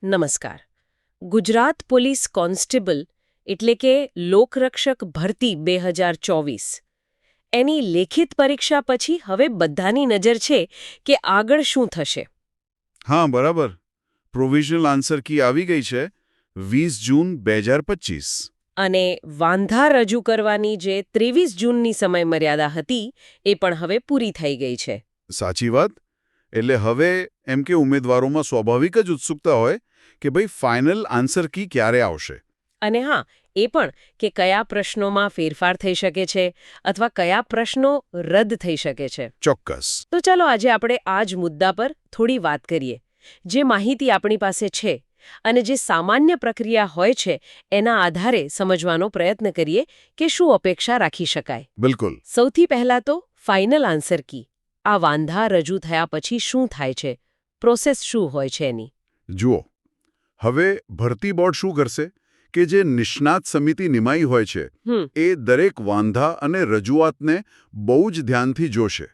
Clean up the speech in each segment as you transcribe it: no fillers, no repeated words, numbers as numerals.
નમસ્કાર. Gujarat police constable એટલે કે લોકરક્ષક ભરતી 2024 એની લેખિત પરીક્ષા પછી હવે બધાની નજર છે કે આગળ શું થશે. હા બરાબર. પ્રોવિઝનલ આન્સર કી આવી ગઈ છે 20 જૂન 2025. અને વાંધા રજૂ કરવાની જે 23 જૂનની સમયમર્યાદા હતી એ પણ હવે પૂરી થઈ ગઈ છે. સાચી વાત. એટલે હવે એમ કે ઉમેદવારોમાં સ્વાભાવિક જ ઉત્સુકતા હોય કે ભાઈ ફાઇનલ આન્સર કી ક્યારે આવશે. અને હા, એ પણ કે કયા પ્રશ્નોમાં ફેરફાર થઈ શકે છે અથવા કયા પ્રશ્નો રદ થઈ શકે છે. ચોક્કસ. તો ચાલો આજે આપણે આ જ મુદ્દા પર થોડી વાત કરીએ. જે માહિતી આપણી પાસે છે અને જે સામાન્ય પ્રક્રિયા હોય છે એના આધારે સમજવાનો પ્રયત્ન કરીએ કે શું અપેક્ષા રાખી શકાય. બિલકુલ. સૌથી પહેલા તો ફાઇનલ આન્સર કી. આ વાંધા રજૂ થયા પછી શું થાય છે? પ્રોસેસ શું હોય છે એની? જુઓ, હવે ભરતી બોર્ડ શું કરશે કે જે નિષ્ણાત સમિતિ નિમાઈ હોય છે એ દરેક વાંધા અને રજૂઆતને બહુ જ ધ્યાનથી જોશે.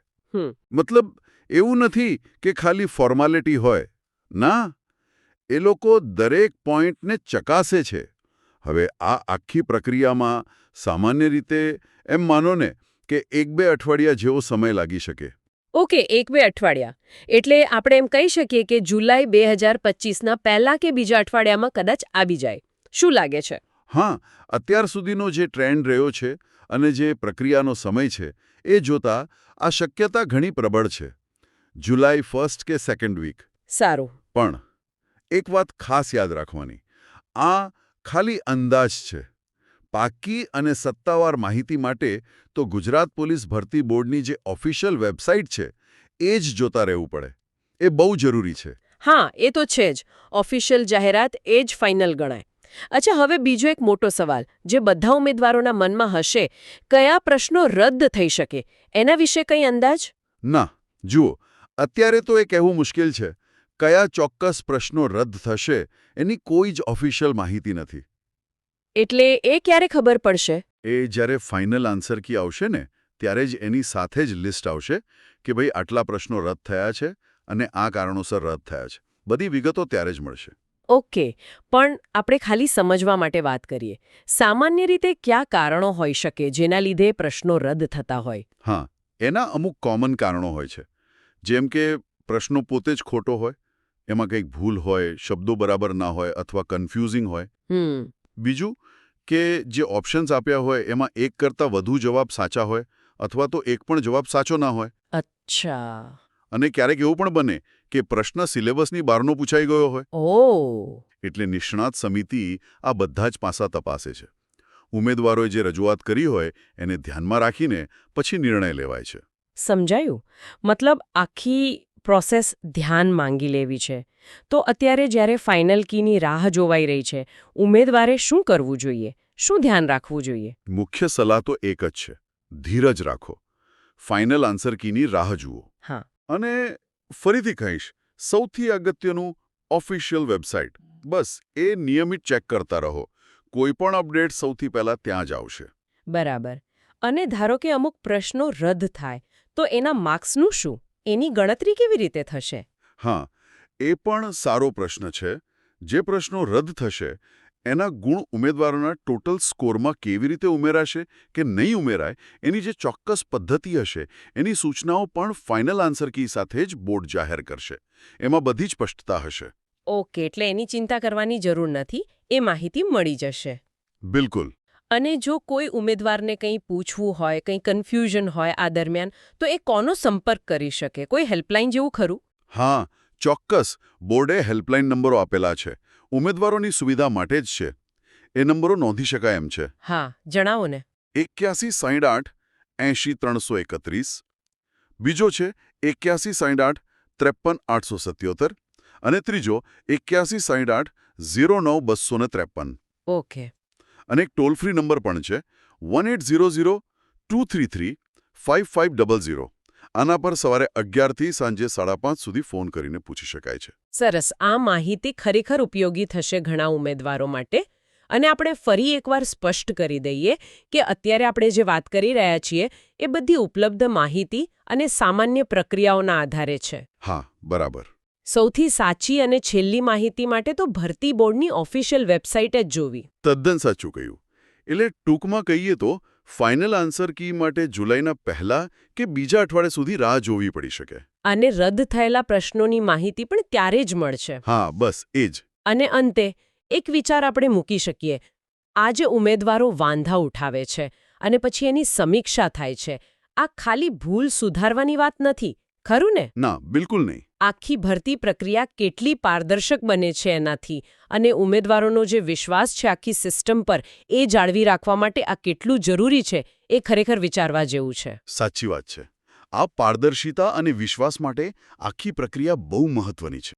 મતલબ એવું નથી કે ખાલી ફોર્માલિટી હોય. ના, એ લોકો દરેક પોઈન્ટને ચકાસે છે. હવે આ આખી પ્રક્રિયામાં સામાન્ય રીતે એમ માનો ને કે 1-2 અઠવાડિયા જેવો સમય લાગી શકે. ઓકે, 1-2 અઠવાડિયા. એટલે આપણે એમ કહી શકીએ કે જુલાઈ 2025ના પહેલા કે બીજા અઠવાડિયામાં કદાચ આવી જાય. શું લાગે છે? હા, અત્યાર સુધીનો જે ટ્રેન્ડ રહ્યો છે અને જે પ્રક્રિયાનો સમય છે એ જોતા આ શક્યતા ઘણી પ્રબળ છે. જુલાઈ 1 કે 2nd વીક. સારું. પણ એક વાત ખાસ યાદ રાખવાની. આ ખાલી અંદાજ છે. પાક્કી અને સત્તાવાર માહિતી માટે તો ગુજરાત પોલીસ ભરતી બોર્ડની જે ઓફિશિયલ વેબસાઇટ છે એ જ જોતા રહેવું પડે. એ બહુ જરૂરી છે. હા, એ તો છે જ. ઓફિશિયલ જાહેરાત એ જ ફાઇનલ ગણાય. અચ્છા, હવે બીજો એક મોટો સવાલ જે બધા ઉમેદવારોના મનમાં હશે, કયા પ્રશ્નો રદ થઈ શકે એના વિશે કંઈ અંદાજ? ના, જુઓ, અત્યારે તો એ કહેવું મુશ્કેલ છે. કયા ચોક્કસ પ્રશ્નો રદ થશે એની કોઈ જ ઓફિશિયલ માહિતી નથી. એટલે એ ક્યારે ખબર પડશે? એ જ્યારે ફાઇનલ આન્સર કી આવશે ને ત્યારે જ એની સાથે જ લિસ્ટ આવશે કે ભાઈ આટલા પ્રશ્નો રદ થયા છે અને આ કારણોસર રદ થયા છે. બધી વિગતો ત્યારે જ મળશે. ઓકે, પણ આપણે ખાલી સમજવા માટે વાત કરીએ. સામાન્ય રીતે કયા કારણો હોઈ શકે જેના લીધે પ્રશ્નો રદ થતા હોય? હા, એના અમુક કોમન કારણો હોય છે. જેમ કે પ્રશ્નો પોતે જ ખોટો હોય, એમાં કંઈક ભૂલ હોય, શબ્દો બરાબર ના હોય અથવા કન્ફ્યુઝિંગ હોય. બીજું કે જે ઓપ્શન્સ આપ્યા હોય એમાં એક કરતાં વધુ જવાબ સાચા હોય અથવા તો એક પણ જવાબ સાચો ના હોય. અચ્છા. અને ક્યારેક એવું પણ બને કે પ્રશ્ન સિલેબસની બહારનો પૂછાઈ ગયો હોય. ઓ. એટલે નિષ્ણાત સમિતિ આ બધા જ પાસા તપાસે છે. ઉમેદવારોએ જે રજૂઆત કરી હોય એને ધ્યાનમાં રાખીને પછી નિર્ણય લેવાય છે. સમજાયું. મતલબ આખી પ્રોસેસ ધ્યાન માંગી લેવી છે. તો અત્યારે જ્યારે ફાઇનલ કીની રાહ જોવાઈ રહી છે, ઉમેદવારે શું કરવું જોઈએ? શું ધ્યાન રાખવું જોઈએ? મુખ્ય સલાહ તો એક જ છે. ધીરજ રાખો. ફાઇનલ આન્સર કીની રાહ જુઓ. હા. અને ફરીથી કહીશ, સૌથી અગત્યનું ઓફિશિયલ વેબસાઇટ. બસ એ નિયમિત ચેક કરતા રહો. કોઈ પણ અપડેટ સૌથી પહેલા ત્યાં જ આવશે. બરાબર. અને ધારો કે અમુક પ્રશ્નો રદ થાય તો એના માર્ક્સનું શું? એની ગણતરી કેવી રીતે થશે? હા, એ પણ સારો પ્રશ્ન છે. જે પ્રશ્નો રદ થશે એના ગુણ ઉમેદવારોના ટોટલ સ્કોરમાં કેવી રીતે ઉમેરાશે કે નહીં ઉમેરાય એની જે ચોક્કસ પદ્ધતિ હશે એની સૂચનાઓ પણ ફાઇનલ આન્સર કી સાથે જ બોર્ડ જાહેર કરશે. એમાં બધી જ સ્પષ્ટતા હશે. ઓકે, એટલે એની ચિંતા કરવાની જરૂર નથી. એ માહિતી મળી જશે. બિલકુલ. અને જો કોઈ ઉમેદવારને કંઈ પૂછવું હોય, કંઈ કન્ફ્યુઝન હોય આ દરમિયાન, તો એ કોનો સંપર્ક કરી શકે? કોઈ હેલ્પલાઇન જેવું ખરું? હા, ચોક્કસ. બોર્ડે હેલ્પલાઇન નંબરો આપેલા છે. ઉમેદવારોની સુવિધા માટે જ છે. એ નંબરો નોંધી શકાય એમ છે. હા, જણાવો ને. 8168 80331. બીજો છે 8168 53877 અને ત્રીજો 8168 09253. ઓકે. અને એક ટોલ ફ્રી નંબર પણ છે 1800-233-5500. આના પર સવારે 11થી સાંજે 5:30 સુધી ફોન કરીને પૂછી શકાય છે. સરસ. આ માહિતી ખરેખર ઉપયોગી થશે ઘણા ઉમેદવારો માટે. અને આપણે ફરી એકવાર સ્પષ્ટ કરી દઈએ કે અત્યારે આપણે જે વાત કરી રહ્યા છીએ એ બધી ઉપલબ્ધ માહિતી અને સામાન્ય પ્રક્રિયાઓના આધારે છે. હા, બરાબર. સૌથી સાચી અને છેલ્લી માહિતી માટે તો ભરતી બોર્ડની ઓફિશિયલ વેબસાઇટ જ જોવી. તદ્દન સાચું કહ્યું. એટલે ટૂંકમાં કહીએ તો ફાઇનલ આન્સર કી માટે જુલાઈના પહેલા કે બીજા અઠવાડિયા સુધી રાહ જોવી પડી શકે. અને રદ થયેલા પ્રશ્નોની માહિતી પણ ત્યારે જ મળશે. હા, બસ એ જ. અને અંતે એક વિચાર આપણે મૂકી શકીએ. આ જે ઉમેદવારો વાંધા ઉઠાવે છે અને પછી એની સમીક્ષા થાય છે, આ ખાલી ભૂલ સુધારવાની વાત નથી, ખરું ને? ના, બિલકુલ નહીં. આખી ભરતી પ્રક્રિયા કેટલી પારદર્શક બને છે એનાથી, અને ઉમેદવારોનો જે વિશ્વાસ છે આખી સિસ્ટમ પર, એ જાળવી રાખવા માટે આ કેટલું જરૂરી છે એ ખરેખર વિચારવા જેવું છે. સાચી વાત છે. આ પારદર્શિતા અને વિશ્વાસ માટે આખી પ્રક્રિયા બહુ મહત્વની છે.